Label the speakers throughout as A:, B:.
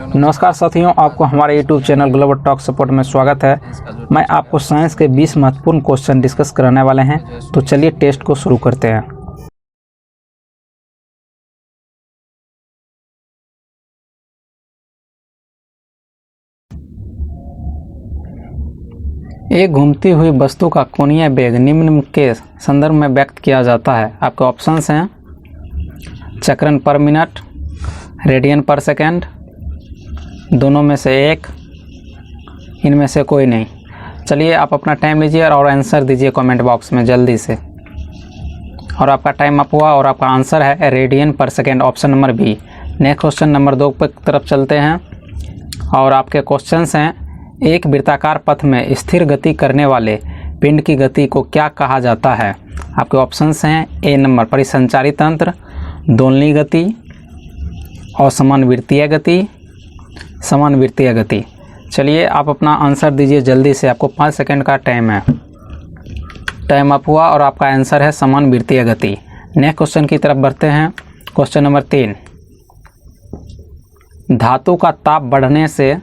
A: नमस्कार साथियों, आपको हमारे YouTube channel global talk support में स्वागत है। मैं आपको साइंस के 20 महत्वपूर्ण क्वेश्चन डिस्कस कराने वाले हैं, तो चलिए टेस्ट को शुरू करते हैं। एक घूमती हुई वस्तु का कोणीय वेग निम्न के संदर्भ में व्यक्त किया जाता है। आपके ऑप्शंस हैं चक्रण पर मिनट, रेडियन पर सेकेंड, दोनों में से एक, इनमें से कोई नहीं। चलिए आप अपना टाइम लीजिए और आंसर दीजिए कमेंट बॉक्स में जल्दी से। और आपका टाइम अप हुआ और आपका आंसर है रेडियन पर second, option number B. Next question number 2 की तरफ चलते हैं और आपके क्वेश्चंस हैं एक वृत्ताकार पथ में स्थिर गति करने वाले पिंड की गति को क्या कहा जाता है। आपके ऑप्शंस हैं ए नंबर परिसंचारी तंत्र, दोलनी गति, असमानवृत्तीय गति, समानवृत्तीय गति। चलिए आप अपना आंसर दीजिए जल्दी से, आपको 5 सेकंड का टाइम है। टाइम अप हुआ और आपका आंसर है समानवृत्तीय गति। नेक्स्ट क्वेश्चन की तरफ बढ़ते हैं। क्वेश्चन नंबर 3, धातु का ताप बढ़ने से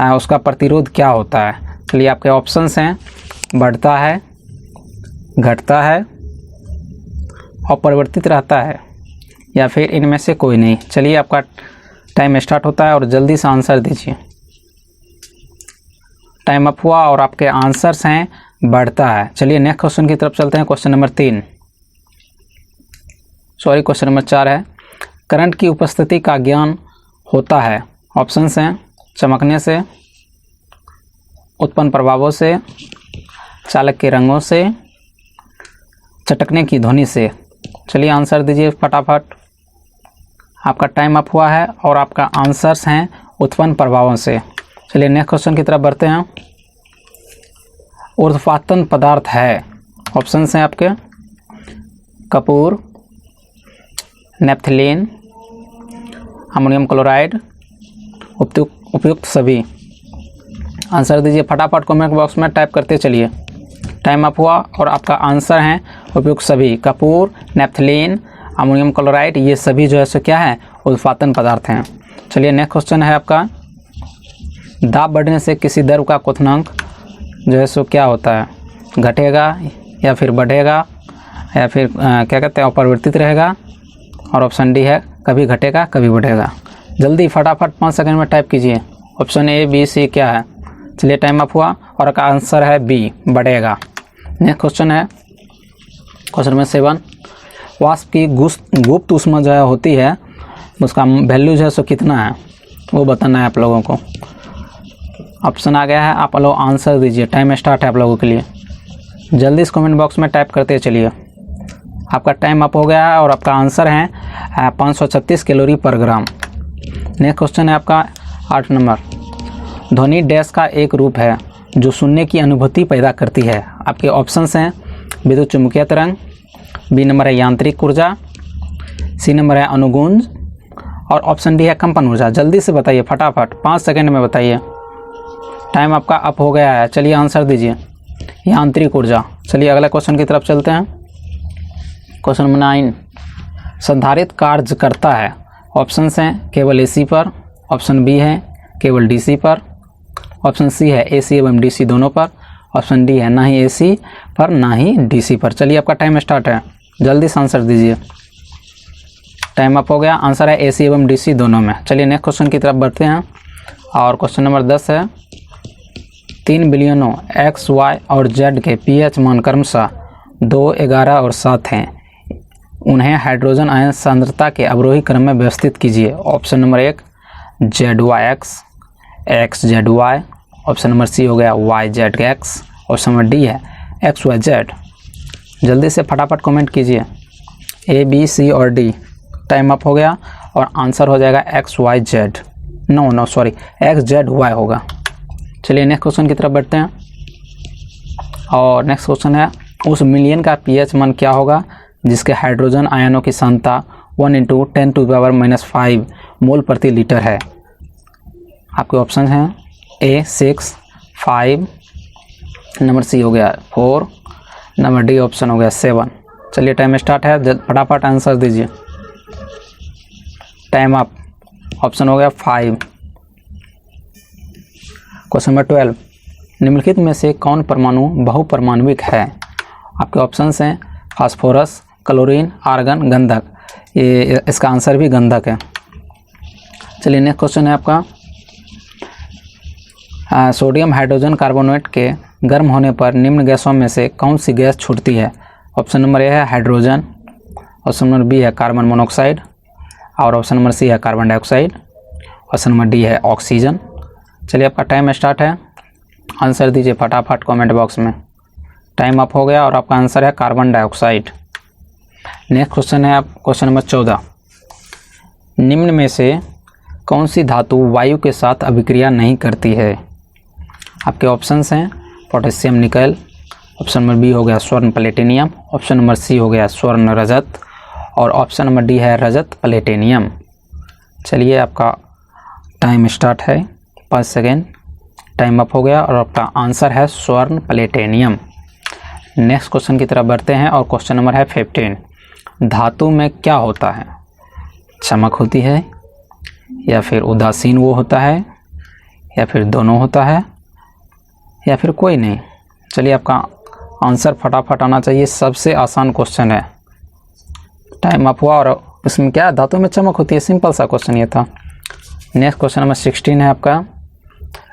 A: उसका प्रतिरोध क्या होता है। चलिए आपके ऑप्शंस हैं बढ़ता है, घटता है, अपरिवर्तित रहता है, या फिर इनमें से कोई नहीं। चलिए आपका टाइम स्टार्ट होता है और जल्दी से आंसर दीजिए। टाइम अप हुआ और आपके आंसर्स हैं बढ़ता है। चलिए नेक्स्ट क्वेश्चन की तरफ चलते हैं। क्वेश्चन नंबर 4 है करंट की उपस्थिति का ज्ञान होता है। ऑप्शंस हैं चमकने से, उत्पन्न प्रभावों से, चालक के रंगों से, चटकने की ध्वनि से। चलिए आंसर दीजिए फटाफट। आपका टाइम अप हुआ है और आपका आंसर्स हैं उत्पन्न प्रभावों से। चलिए नेक्स्ट क्वेश्चन की तरफ बढ़ते हैं। ऊर्ध्वपातन पदार्थ है। ऑप्शंस हैं आपके कपूर, नेफ्थलीन, अमोनियम क्लोराइड, उपयुक्त सभी। आंसर दीजिए फटाफट कमेंट बॉक्स में टाइप करते चलिए। टाइम अप हुआ और आपका आंसर है उपयुक्त सभी। कपूर, नेफ्थलीन, अमोनियम क्लोराइड, ये सभी जो है सो क्या है ऊर्ध्वपातन पदार्थ हैं। चलिए नेक्स्ट क्वेश्चन है आपका दाब बढ़ने से किसी द्रव का क्वथनांक जो है सो क्या होता है, घटेगा या फिर बढ़ेगा या फिर क्या कहते हैं अपरिवर्तित रहेगा। और ऑप्शन डी है कभी घटेगा कभी बढ़ेगा। जल्दी फटाफट 5 सेकंड में टाइप कीजिए। ऑप्शन ए बी सी क्या है। चलिए टाइम अप हुआ और का आंसर है बी, बढ़ेगा। नेक्स्ट क्वेश्चन है क्वेश्चन नंबर 7, वाष्प की गुप्त ऊष्मा जो है होती है उसका वैल्यू जो है सो कितना है वो बताना है आप लोगों को। ऑप्शन आ गया है, आप लोग आंसर दीजिए। टाइम स्टार्ट है आप लोगों के लिए, जल्दी इस कमेंट बॉक्स में टाइप करते चलिए। आपका टाइम अप हो गया है और आपका आंसर है 536 कैलोरी पर ग्राम। नेक्स्ट क्वेश्चन है आपका 8 नंबर, ध्वनि डैश का एक रूप है जो सुनने की अनुभूति पैदा करती है। आपके ऑप्शंस हैं विद्युत चुम्बकीय तरंग, बी नंबर है यांत्रिक ऊर्जा, सी नंबर है अनुगुंज, और ऑप्शन डी है कंपन ऊर्जा। जल्दी से बताइए फटाफट, 5 सेकंड में बताइए। टाइम आपका अप हो गया है। चलिए आंसर दीजिए यांत्रिक ऊर्जा। चलिए अगले क्वेश्चन की तरफ चलते हैं। क्वेश्चन नंबर 9, संधारित्र कार्य करता है। ऑप्शंस हैं केवल एसी पर, ऑप्शन बी है केवल डीसी पर, ऑप्शन सी है एसी एवं डीसी दोनों पर, ऑप्शन डी है ना ही एसी पर ना ही डीसी पर। चलिए आपका टाइम स्टार्ट है, जल्दी से आंसर दीजिए। टाइम अप हो गया, आंसर है एसी एवं डीसी दोनों में। चलिए नेक्स्ट क्वेश्चन की तरफ बढ़ते हैं और क्वेश्चन नंबर 10 है 3 बिलियनों एक्स, वाई और जेड के पीएच मान क्रमशः 2, 11 और 7 हैं। उन्हें हाइड्रोजन आयन सांद्रता के अवरोही क्रम में व्यवस्थित कीजिए। Option number 1 Z Y X, X Z Y, option number C हो गया Y Z X, option number D है एक्स वाई जेड। जल्दी से फटाफट कमेंट कीजिए ए बी सी और डी। टाइम अप हो गया और आंसर हो जाएगा X Y Z, X Z Y होगा। चलिए नेक्स्ट क्वेश्चन की तरफ बढ़ते हैं और नेक्स्ट क्वेश्चन है उस मिलियन का पीएच मान क्या होगा जिसके हाइड्रोजन आयनों की सांद्रता 1 × 10⁻⁵ मोल प्रति लीटर है। आपके ऑप्शन हैं ए 6, 5, नंबर सी हो गया 4, नंबर डी ऑप्शन हो गया 7। चलिए टाइम स्टार्ट है, फटाफट आंसर दीजिए। Time up. ऑप्शन हो गया 5, क्वेश्चन नंबर 12, निम्नलिखित में से कौन परमाणु बहुपरमाणविक है? आपके ऑप्शंस हैं फास्फोरस, क्लोरीन, आर्गन, गंधक। ये इसका आंसर भी गंधक है। चलिए नेक्स्ट क्वेश्चन है आपका, सोडियम हाइड्रोजन कार्बोनेट के गर्म होने पर निम्न गैसों में से कौन सी गैस छूटती है? ऑप्शन नंबर ए है हाइड्रोजन, ऑप्शन नंबर बी है कार्बन मोनोऑक्साइड, और ऑप्शन नंबर सी है carbon dioxide, option number D है ऑक्सीजन। चलिए आपका टाइम स्टार्ट है, आंसर दीजिए फटाफट कमेंट बॉक्स में। टाइम अप हो गया और आपका आंसर है कार्बन डाइऑक्साइड। नेक्स्ट क्वेश्चन है आप क्वेश्चन नंबर 14, निम्न में से कौन सी धातु वायु के साथ अभिक्रिया नहीं करती है? आपके ऑप्शंस हैं पोटेशियम निकल, ऑप्शन नंबर बी हो गया स्वर्ण प्लेटिनियम, ऑप्शन नंबर सी हो गया स्वर्ण रजत, और ऑप्शन नंबर डी है रजत प्लेटिनियम। चलिए आपका टाइम स्टार्ट है, 5 सेकेंड, टाइम अप हो गया और आपका आंसर है स्वर्ण प्लेटिनियम। नेक्स्ट क्वेश्चन की तरफ बढ़ते हैं और क्वेश्चन नंबर है 15, धातु में क्या होता है? चमक होती है या फिर उदासीन वो होता है या फिर दोनों होता है या फिर कोई नहीं? चलिए आपका आंसर फटाफट आना चाहिए, सबसे आसान क्वेश्चन है। टाइम अप हुआ और इसमें क्या धातु में चमक होती है, सिंपल सा क्वेश्चन ये था। नेक्स्ट क्वेश्चन नंबर 16 है आपका,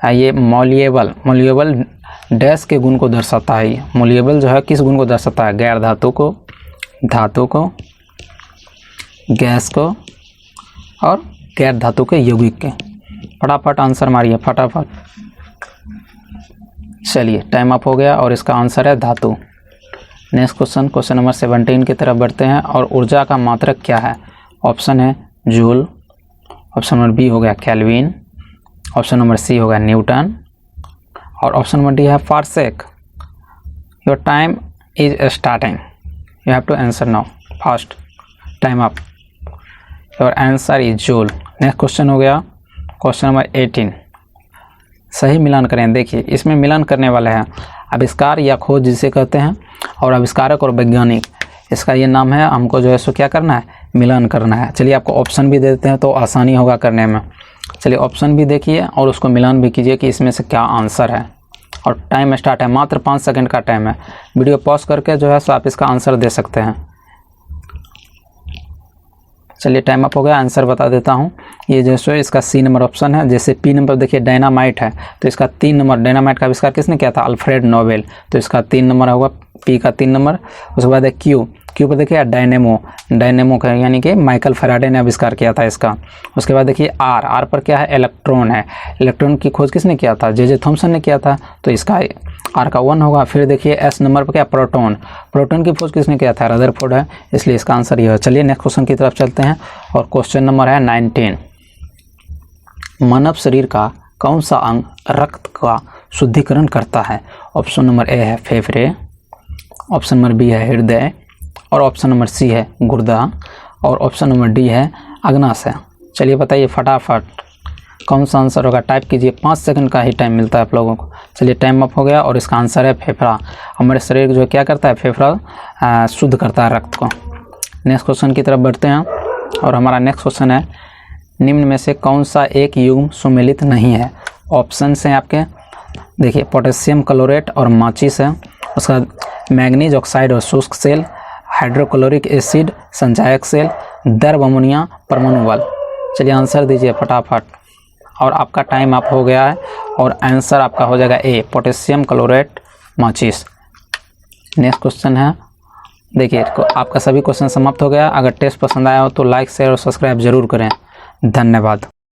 A: ये मॉल्यूएबल डैश के गुण को दर्शाता है। मॉल्यूएबल जो है किस गुण को दर्शाता है? गैर धातु को, धातु को, गैस को और गैर धातु के यौगिक के। फटाफट आंसर मारिए फटाफट। चलिए टाइम अप हो गया और इसका आंसर है धातु। नेक्स्ट क्वेश्चन, क्वेश्चन नंबर 17 की तरफ बढ़ते हैं और ऊर्जा का मात्रक क्या है? ऑप्शन है जूल, ऑप्शन नंबर बी हो गया केल्विन, ऑप्शन नंबर सी हो गया न्यूटन, और ऑप्शन नंबर डी है parsec. Your time is starting, you have to answer now fast. Time up, your answer is joule. Next question हो गया question number 18, सही मिलान करें। देखिए इसमें मिलान करने वाले हैं आविष्कार या खोज जिसे कहते हैं, और आविष्कारक और वैज्ञानिक, इसका ये नाम है। हमको जो है सो क्या करना है, मिलान करना है। चलिए आपको ऑप्शन भी दे देते हैं तो आसानी होगा करने में। चलिए ऑप्शन भी देखिए और उसको मिलान भी कीजिए कि इसमें से क्या आंसर है। और टाइम स्टार्ट है, मात्र 5 सेकंड का टाइम है। वीडियो पॉज करके जो है सो आप इसका आंसर दे सकते हैं। चलिए टाइम अप हो गया, आंसर बता देता हूँ। ये जो है इसका सी नंबर ऑप्शन है। जैसे पी नंबर देखिए डायनामाइट है, तो इसका 3 नंबर, डायनामाइट का आविष्कार किसने किया था? अल्फ्रेड नोबेल, तो इसका 3 नंबर होगा, पी का 3 नंबर। उसके बाद है क्यू, क्यू पर देखिए डायनेमो, डायनेमो का यानी कि माइकल फैराडे ने आविष्कार किया था इसका। उसके बाद देखिए आर, आर पर क्या है? इलेक्ट्रॉन है। इलेक्ट्रॉन की खोज किसने किया था? जे थॉमसन ने किया था, तो इसका आर का 1 होगा। फिर देखिए एस नंबर पर क्या? प्रोटॉन, प्रोटॉन की खोज किसने किया था? रदरफोर्ड है, इसलिए इसका आंसर ये है। चलिए नेक्स्ट क्वेश्चन की तरफ चलते हैं और क्वेश्चन नंबर है 19, मानव शरीर का कौन सा अंग रक्त का शुद्धिकरण करता है? ऑप्शन नंबर ए है फेफड़े, ऑप्शन नंबर बी है हृदय, और ऑप्शन नंबर सी है गुर्दा, और ऑप्शन नंबर डी है अग्नाशय। चलिए बताइए फटाफट कौन सा आंसर होगा, टाइप कीजिए। 5 सेकंड का ही टाइम मिलता है आप लोगों को। चलिए टाइम अप हो गया और इसका आंसर है फेफड़ा। हमारे शरीर जो क्या करता है? फेफड़ा शुद्ध करता है रक्त को। नेक्स्ट क्वेश्चन की तरफ बढ़ते हैं और हमारा नेक्स्ट क्वेश्चन है, निम्न में से कौन सा एक युग्म सुमेलित नहीं है? ऑप्शन हैं आपके, देखिए पोटेशियम क्लोरेट और माचिस है, उसका मैग्नीज ऑक्साइड और शुष्क सेल, हाइड्रोक्लोरिक एसिड संचायक सेल, द्रव अमोनिया परमाणु बल। चलिए आंसर दीजिए फटाफट और आपका टाइम अप हो गया है और आंसर आपका हो जाएगा ए, पोटेशियम क्लोरेट माचिस। नेक्स्ट क्वेश्चन है, देखिए आपका सभी क्वेश्चन समाप्त हो गया। अगर टेस्ट पसंद आया हो तो लाइक शेयर और सब्सक्राइब जरूर करें। धन्यवाद।